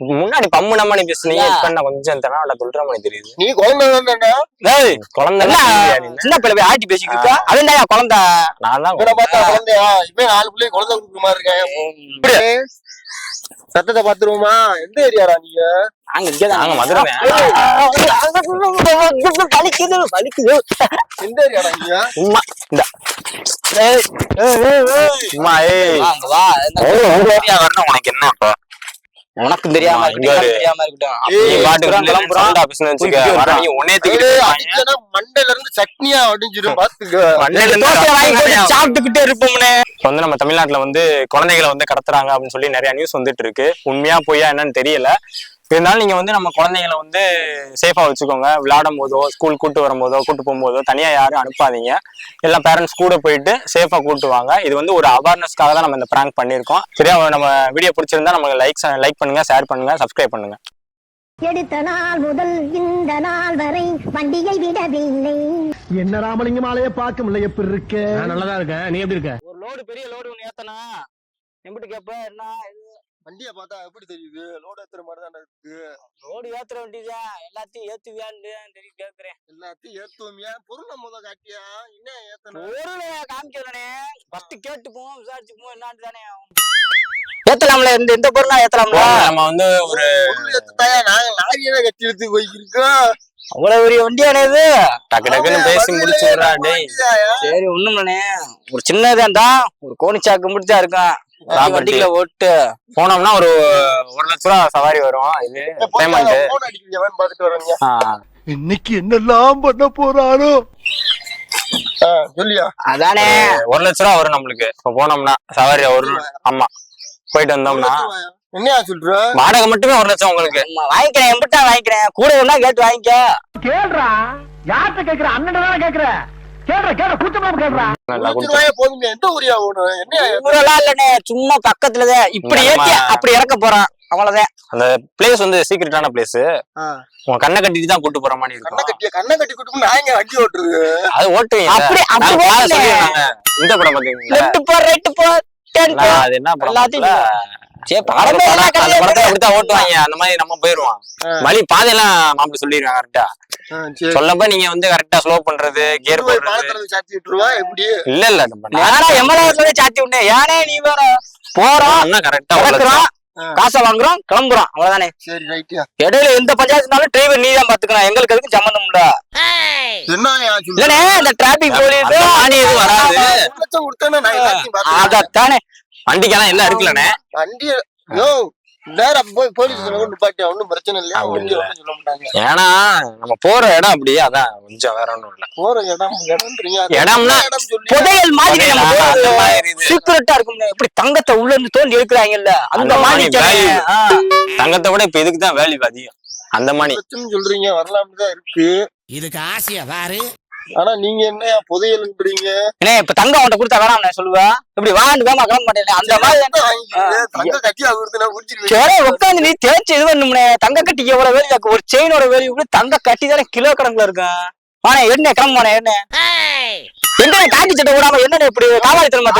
முன்னாடி பம்மு நம்ம நீ பேசுனீங்க இப்ப என்ன கொஞ்சம் தனால சொல்ற மாதிரி தெரியுது. நீ குழந்தை குழந்தை சின்ன பிள்ளை ஆட்டி பேசிக்கிட்டு இருக்கா. அதுண்டா குழந்தை. நான் தான் பார்த்தா குழந்தையா இப்ப 4 பிள்ளை குழந்தை கொடுக்குற மாதிரி இருக்கேன். சத்தத்தை பாத்துருவோமா? எந்த ஏரியாடா நீங்க? நாங்க மதுரை. வலிக்குது. எந்த ஏரியாடா நீங்க? சும்மா இந்த சும்மா வா வரணும். உனக்கு என்ன இப்ப? உனக்கும் தெரியாம மண்டையில இருந்து சட்னியா அடிஞ்சிடும் பாத்துக்க. சாப்பிட்டுக்கிட்டே இருப்போம்னே. வந்து நம்ம தமிழ்நாட்டுல வந்து குழந்தைகளை வந்து கடத்துறாங்க அப்படின்னு சொல்லி நிறைய நியூஸ் வந்துட்டு இருக்கு. உண்மையா பொய்யா என்னன்னு தெரியல. இருந்தாலும் நீங்க வந்து நம்ம குழந்தைங்களை வந்து சேஃபா வச்சுக்கோங்க. விளையாடும் போதோ ஸ்கூல் கூட்டு வரும்போதோ கூட்டு போகும்போதோ தனியா யாரும் அனுப்பாதீங்க. எல்லா பேரண்ட்ஸ் கூட போயிட்டு சேஃபா கூட்டு வாங்க. இது வந்து ஒரு அவேர்னஸ்க்காக தான் நம்ம இந்த பிராங்க் பண்ணியிருக்கோம். சரியா? நம்ம வீடியோ பிடிச்சிருந்தா நமக்கு லைக் பண்ணுங்க, ஷேர் பண்ணுங்க, சப்ஸ்கிரைப் பண்ணுங்க. எடுத்த நாள் முதல் இந்த நாள் வரை வண்டியை விடவில்லை. என்ன ராமலிங்கம் ஆலைய பார்க்க முடியல. எப்படி இருக்க? நல்லதா இருக்க. நீ எப்படி இருக்க? ஒரு லோடு பெரிய லோடு ஒண்ணு ஏத்தனா எம்பிட்டு கேப்ப என்ன வண்டிய பார்த்தா எப்படி தெரியுது? லோடு ஏத்துற மாதிரி தான் இருக்கு. லோடு ஏத்துற வண்டியா? எல்லாத்தையும் ஏத்துவியான்னு தெரியும் கேக்குறேன். எல்லாத்தையும் ஏத்துவோமியா? பொருளை முத காட்டியா? என்ன ஏத்தணும்? பொருளை காமிக்கிறனே. ஃபர்ஸ்ட் கேட்டுப்போம், விசாரிச்சுப்போம் என்னன்னு தானே. ஏத்தலாம்ல. எந்த பொருளா ஏத்தலாம்ல? நம்ம வந்து ஒரு பொருள் ஏத்தாயா? நாங்க லாரியவே கட்டி எடுத்து போயிருக்கோம். அவ்வளவு பெரிய வண்டியானே இது. டக்கு டக்குன்னு பேசி முடிச்சுடுறா. டேய் சரி ஒண்ணும்லண்ணே. ஒரு சின்னதான் தான் ஒரு கோணிச்சாக்கு முடிச்சா இருக்கான். வண்டியில ஓட்டு போனோம்னா ஒரு 1,00,000 ரூபா சவாரி வரும். இது பேமெண்ட். இன்னைக்கு என்னெல்லாம் பண்ண போறாரோ சொல்லியா? அதானே 1,00,000 ரூபா வரும் நம்மளுக்கு. இப்ப போனோம்னா சவாரி ஒரு ஆமா போயிட்டு வந்தோம்னா என்னையா சொல்ற? வாடகை மட்டுமே 1,00,000 உங்களுக்கு. வாங்கிக்கிறேன். எம்பிட்டா வாங்கிக்கிறேன். கூட ஒன்னா கேட்டு வாங்கிக்க. கேள்றா. யார்கிட்ட கேக்குற? அண்ணன் தானே கேக்குற. சும்மா பக்கத்துலதான் இப்படி ஏத்தி அப்படி இறக்க போறான். அவ்வளவுதான். அந்த பிளேஸ் வந்து சீக்கிரட்டான பிளேஸ். உன் கண்ணை கட்டிட்டு தான் கூட்டு போற மாதிரி இருக்கும். கண்ணை கட்டி கூட்டு நாங்க வண்டி ஓட்டுறது. அது ஓட்டுவீங்க. இந்த படம் பாத்தீங்கன்னா அது என்ன படம்? அப்படித்தான் ஓட்டுவாங்க. அந்த மாதிரி நம்ம போயிருவோம். வழி பாதையெல்லாம் மாப்பிள்ள சொல்லிடுவாங்க கரெக்டா. சொல்லப்ப நீங்க வந்து கரெக்டா ஸ்லோ பண்றது, கியர் போடுறது. இல்ல இல்ல சாத்தி விட்டு ஏனே நீ வேற போறோம் கரெக்டா காசை வாங்குறோம் கிளம்புறோம். அவ்வளவுதானே. இடையில எந்த பஞ்சாயத்துனாலும் டிரைவர் நீ தான் பாத்துக்கணும். எங்களுக்கு அதுக்கு சம்பந்தம் இல்ல. இல்லனே இந்த டிராபிக் போலீஸ் வராது. அதத்தானே வண்டிக்கெல்லாம் எல்லாம் இருக்குல்லண்ணே. வண்டி நேரம் போய் போலீஸ் நிப்பாட்டி ஒன்னும் பிரச்சனை இல்லையா? ஏன்னா நம்ம போற இடம் அப்படியே அதான் கொஞ்சம் வேற ஒண்ணும் இல்ல. போற இடம்னா புதையல் மாதிரி சீக்கிரட்டா இருக்கும். இப்படி தங்கத்தை உள்ள இருந்து தோண்டி எடுக்கிறாங்கல்ல அந்த மாதிரி. தங்கத்தை விட இப்ப இதுக்குதான் வேல்யூ அதிகம். அந்த மாதிரி சொல்றீங்க. வரலாம்னு தான் இருக்கு. இதுக்கு ஆசையா வேறு. ஆனா நீங்க என்ன புதையல்ன்றீங்க? ஏன்னா இப்ப தங்கம் அவன்கிட்ட கொடுத்தா வேணாம் நான் சொல்லுவேன். இப்படி வாண்டு வேமா கிளம்ப மாட்டேன். அந்த மாதிரி தங்க கட்டியா உட்காந்து நீ தேய்ச்சி இது பண்ணும்னே. தங்க கட்டிக்கு எவ்வளவு வேலி இருக்கு. ஒரு செயினோட வேலி கூட தங்க கட்டி தானே கிலோ கணக்குல இருக்கும். ஆனா என்ன கிளம்புவானே என்ன என்ன காக்கி சட்டை போடாம என்ன இப்படி காவாளித்தனமா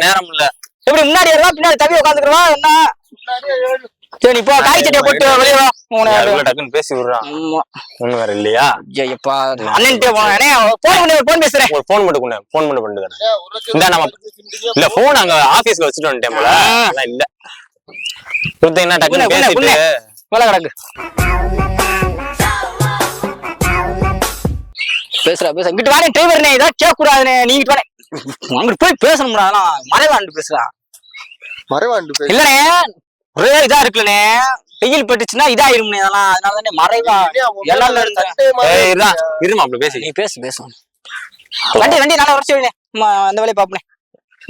நேரம் இல்ல. இப்படி முன்னாடி எல்லாம் பின்னாடி தவி உட்காந்துக்கிறவா என்ன? சரி இப்போ காய் சட்டையை போட்டு வெளியே டக்குன்னு பேசி விடுறான். ஒண்ணு வேற இல்லையா? அண்ணன்ட்டே போன் பேசுறேன். ஒரு போன் மட்டும் போன் மட்டும் பண்ணிட்டு இந்த நம்ம இல்ல போன் அங்க ஆபீஸ்ல வச்சுட்டு வந்துட்டேன் போல. இல்ல கொடுத்தீங்கன்னா டக்குன்னு பேசிட்டு வேலை கிடக்கு. பேசுறா இங்கிட்டு வாரேன். டிரைவர்னே இதான் கேட்க கூடாதுனே. நீங்க வரேன் அங்கிட்டு போய் பேசணும்டா. மறைவாண்டு பேசுறா. மறைவாண்டு இல்லனே ஒரே இதா இருக்குல்லனே. வெயில் பட்டுச்சுன்னா இதாயிரும்னே. அதெல்லாம் அதனாலதானே மறைவா இருமா அப்படி பேசி. நீ பேசு. வண்டி நல்லா வர சொல்லினே. அந்த வேலையை பாப்பனே.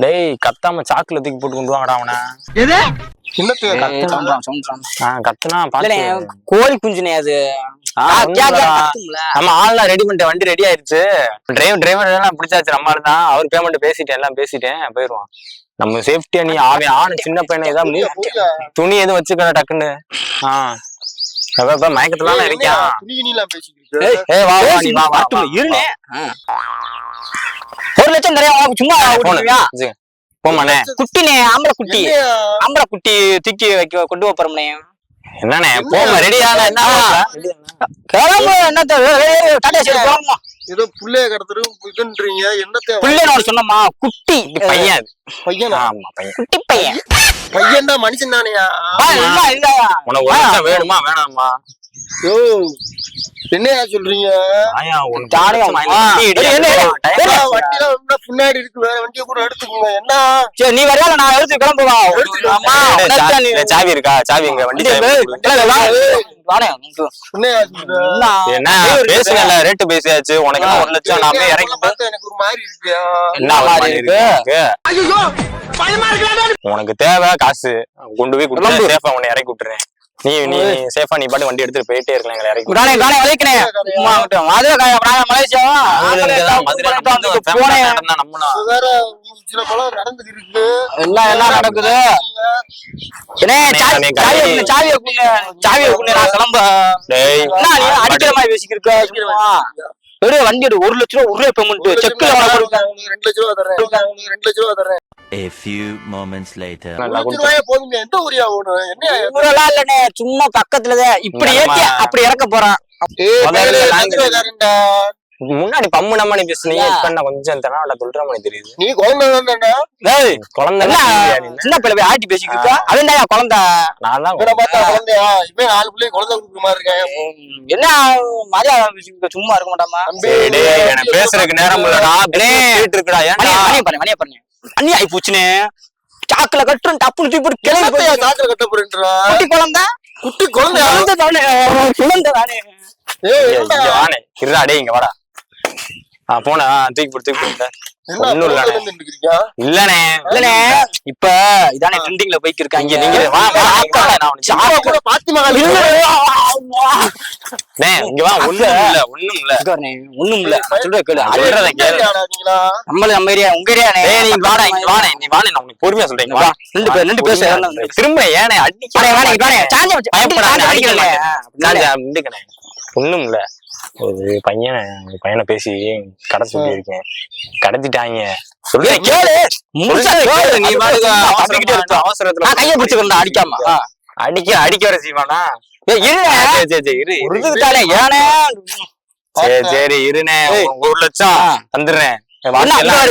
டேய் கத்தாம சாக்குல தூக்கி போட்டு கொண்டு வாங்கடா அவனை. கத்துனா கோழி குஞ்சுனே அது. நம்ம ஆள்லாம் ரெடி பண்ணிட்டேன். வண்டி ரெடி ஆயிடுச்சு. டிரைவர் எல்லாம் பிடிச்சாச்சு. நம்ம தான் அவர் பேமெண்ட் பேசிட்டேன். எல்லாம் பேசிட்டேன். போயிருவான். நம்ம சேஃப்டியா நீ ஆன சின்ன பையனை ஏதாவது துணி எதுவும் வச்சுக்க டக்குன்னு. மயக்கத்துல இருக்கான். இருனே 1 லட்சம் நிறைய சும்மா போமாண்ணே. குட்டினே ஆம்பளை குட்டி என்னையா? ஆம்பளை குட்டி தூக்கி வைக்க கொண்டு போறோம்னே. என்னண்ணே போமா ரெடியான என்ன கிளம்பு என்னத்த டாடா சரி போமா. ஏதோ புள்ளைய கடத்துரு இதுன்றீங்க என்னத்த பிள்ளைன்னு சொன்னமா குட்டி பையன் அது. பையனா? ஆமா பையன். குட்டி பையன். பையன் தான் மனுஷன் தானையா? உனக்கு ஒரு நிமிஷம் வேணுமா வேணாமா? யோ என்னையா சொல்றீங்க? ஆயா உனக்கு ஜாலியா ஒரு நிமிஷம் வா. வண்டி இடி. என்ன? ஏடா, வண்டிலாம் ரொம்ப பின்னாடி இருக்கு, வேற வண்டியை கூட எடுத்துக்கோங்க. என்ன சரி நீ வரையால நான் எடுத்து கிளம்புவா. ஆமா இல்ல, சாவி இருக்கா? சாவி இங்க வண்டி சாவி கொடு. என்னையா சொல்ற? என்ன பேசுங்கல்ல, ரேட்டு பேசியாச்சு. உனக்கு என்ன 1 லட்சம் நாம என்னையா இறங்கி பார்த்தா எனக்கு ஒரு மாதிரி இருக்கியா? என்ன மாதிரி இருக்கு உனக்கு தேவை காசு கொண்டு போய் கொடுத்து சேஃபா உன்னை இறக்கி விட்டுறேன். நீ நீ சேஃபா நீ பாட்டு வண்டி எடுத்துட்டு போயிட்டே இருக்கலாம். எங்களை இறக்கி காலை வளைக்கணே மலேசியா போனேன். நம்மளும் இது வேற சில பழம் நடந்துட்டு இருக்கு. எல்லாம் நடக்குது. சாவியை குண்ணு நான் கிளம்ப. டேய், என்ன நீ அடிக்கிற மாதிரி பேசிக்கிருக்க? வெறும் வண்டி 1 லட்ச ரூபா ஒரே பேமெண்ட் செக்ல உனக்கு 2 லட்சம் ரூபா தர்றேன். உனக்கு 2 லட்சம் ரூபா தர்றேன். A few moments later. 2 லட்சம் ரூபாயே போதுங்க. எந்த ஊரியா ஓடும்? என்னையா ஊரெல்லாம் இல்லனே, சும்மா பக்கத்துலதான் இப்படி ஏத்தி அப்படி இறக்க போறான். ஏய் முதல்ல மேல நாங்க வந்துறாருடா. முன்னாடி பம்மு நம்மனி பேசுனீங்க. இப்ப என்ன கொஞ்சம் தனால சொல்ற மாதிரி தெரியுது. நீ குழந்தை தானடா? ஏய் குழந்தை என்ன சின்ன பிள்ளை போய் ஆட்டி பேசிக்கிட்டு இருக்கா? அவன்டா குழந்தை. நான் தான் இவரை பார்த்தா குழந்தையா? இப்ப 4 பிள்ளைங்க குழந்தை கொடுக்குற மாதிரி இருக்கேன். என்ன மரியாதை பேசிக்கிட்டு சும்மா இருக்க மாட்டாமா? எனக்கு பேசுறதுக்கு நேரம் இல்லடா. கேட்டு இருக்குடா. ஏன்டா மணியா பண்ணு அண்ணி ஆயி போச்சுனே. சாக்குல கட்டுறோம் டப்புனு தூக்கி போட்டு கிளம்பி என்னத்தையா சாக்குல கட்ட போறேன்றா? குட்டி குழந்தை. குட்டி குழந்தையா? குழந்தை தானே, குழந்தை தானே. ஏய் இங்க என்னடா? வானே இருடா. டேய் இங்க வாடா. போனா தூக்கி போட்டு என்ன ஒண்ணும் இல்ல. குழந்தை வந்துட்டு இருக்கியா? இல்லனே இல்லனே இப்ப இதானே ட்ரெண்டிங்ல போய்க்கு இருக்காங்க. நீங்க வா வா, இங்க வா, நான் உனக்கு சாவா கூட பாத்திமா காலி. டேய், இங்க வா. ஒண்ணும் இல்ல ஒண்ணும் இல்ல சொல்ற கேளு. சொல்றத கேளு. நீங்களா? நம்ம ஏரியா உங்க ஏரியானே. டேய் நீ வாடா, இங்க வாடா. நீ வாடா, நான் உனக்கு பொறுமையா சொல்றேன். இங்க வா. ரெண்டு பேச திரும்ப ஏனே அடிக்க பயப்படாத அடிக்கல. அடிக்கல. ஒண்ணும் இல்ல. ஒரு பையனை பேசி கடத்த சொல்லி இருக்கேன். கடத்திட்டாங்க. சொல்றேன் கேளு. நீ அவசரத்துல நான் கையை பிடிச்சுக்கிறேன் அடிக்காம. அடிக்க வர செய்வானா? சரி இருனே. 1 லட்சம் தந்துடுறேன்.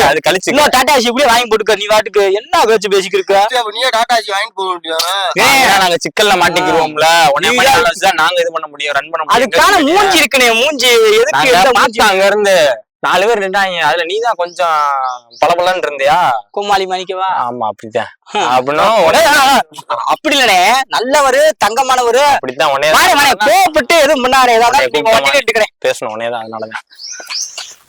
அது கழிச்சு இன்னும் டாடா ஏசி இப்படியே வாங்கி போட்டுக்க. நீ வாட்டுக்கு என்ன பேச்சு பேசிக்கிட்டு இருக்க? அப்ப நீயே டாடா ஏசி வாங்கிட்டு போக வேண்டியதானே? நாங்க சிக்கல்ல மாட்டிக்கிருவோம்ல. உடனே நாங்க இது பண்ண முடியும், ரன் பண்ண முடியும். அதுக்கான மூஞ்சி இருக்குனே. மூஞ்சி எதுக்கு பார்த்தா அங்க இருந்து 4 பேர் நின்றாங்க. அதுல நீதான் கொஞ்சம் பளபளன்னு இருந்தியா? கோமாளி மாணிக்கவா? ஆமா அப்படித்தான். அப்படின்னா அப்படி இல்லனே, நல்லவரு தங்கமானவரு. அப்படித்தான் உடனே கோபப்பட்டு எதுவும் முன்னாடி ஏதாவது பேசணும். உடனேதான். அதனாலதான்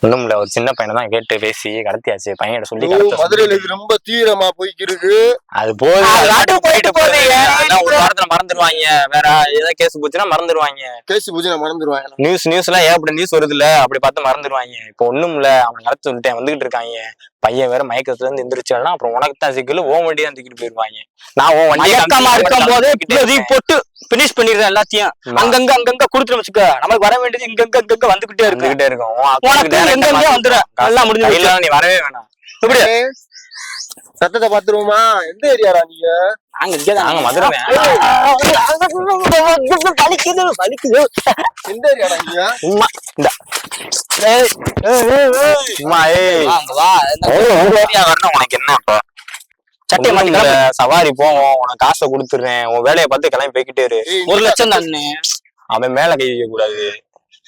ஒண்ணும் இல்ல. ஒரு சின்ன பையனை தான் கேட்டு பேசி கடத்தியாச்சு. பையன் சொல்லி மதுரையில இது ரொம்ப தீவிரமா போய்க்கிருக்கு. அது போயிட்டு போகுது. ஒரு வாரத்துல மறந்துடுவாங்க. வேற ஏதாவது கேஸ் போச்சுன்னா மறந்துடுவாங்க. கேஸ் பூஜை மறந்துடுவாங்க. நியூஸ் எல்லாம் ஏகப்பட்ட நியூஸ் வருது இல்ல, அப்படி பார்த்து மறந்துடுவாங்க. இப்ப ஒண்ணும் இல்ல. அவன் கடத்த சொல்லிட்டேன், வந்துகிட்டு இருக்காங்க. பையன் வேற மயக்கத்துல இருந்து எந்திரிச்சாலும் அப்புறம் உனக்கு தான் சிக்கல். ஓ வண்டி தான் தூக்கிட்டு போயிருவாங்க. நான் ஓ வண்டி இருக்கும் போது போட்டு பினிஷ் பண்ணிடுறேன் எல்லாத்தையும். அங்கங்க குடுத்துட்டு வச்சுக்க. நமக்கு வர வேண்டியது இங்கங்க வந்துகிட்டே இருக்கும். எங்க வந்துடும். எல்லாம் முடிஞ்சு நீ வரவே வேணாம். இப்படி சத்தத்தை பாத்துருவோமா? எந்த ஏரியாடா நீங்க? நாங்க மதுரை. வலிக்குது. எந்த ஏரியாடா நீங்க? உனக்கு என்ன இப்ப சட்டை மாட்டி சவாரி போவோம். உனக்கு காசை கொடுத்துடுறேன். உன் வேலையை பார்த்து கிளம்பி போய்கிட்டே இரு. 1 லட்சம் தானே. அவன் மேல கை வைக்க கூடாது.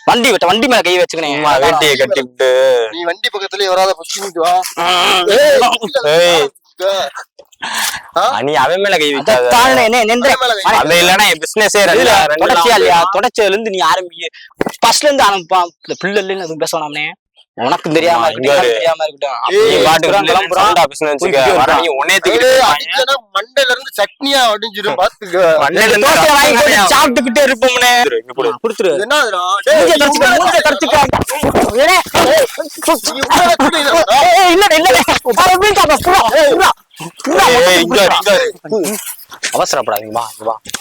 வண்டி மேல கை வச்சுக்கணும். வேட்டியை கட்டி விட்டு நீ வண்டி பக்கத்துல வராத வா. நீ அவன் மேல கை வைக்காத. அவன் இல்லன்னா என் பிசினஸே தொடச்சதுல இருந்து நீ ஆரம்பி. ஃபர்ஸ்ட்ல இருந்து ஆரம்பிப்பான். பிள்ளை இல்லைன்னு எதுவும் பேச வேணாம்னே. உனக்கும் தெரியாம மண்டையில இருந்து சட்னியா அடிஞ்சிடும் பாத்துக்க. சாப்பிட்டுக்கிட்டே இருப்போம்னே. கொடுத்துரு. என்னதுடா? அவசரப்படாதீங்க. வா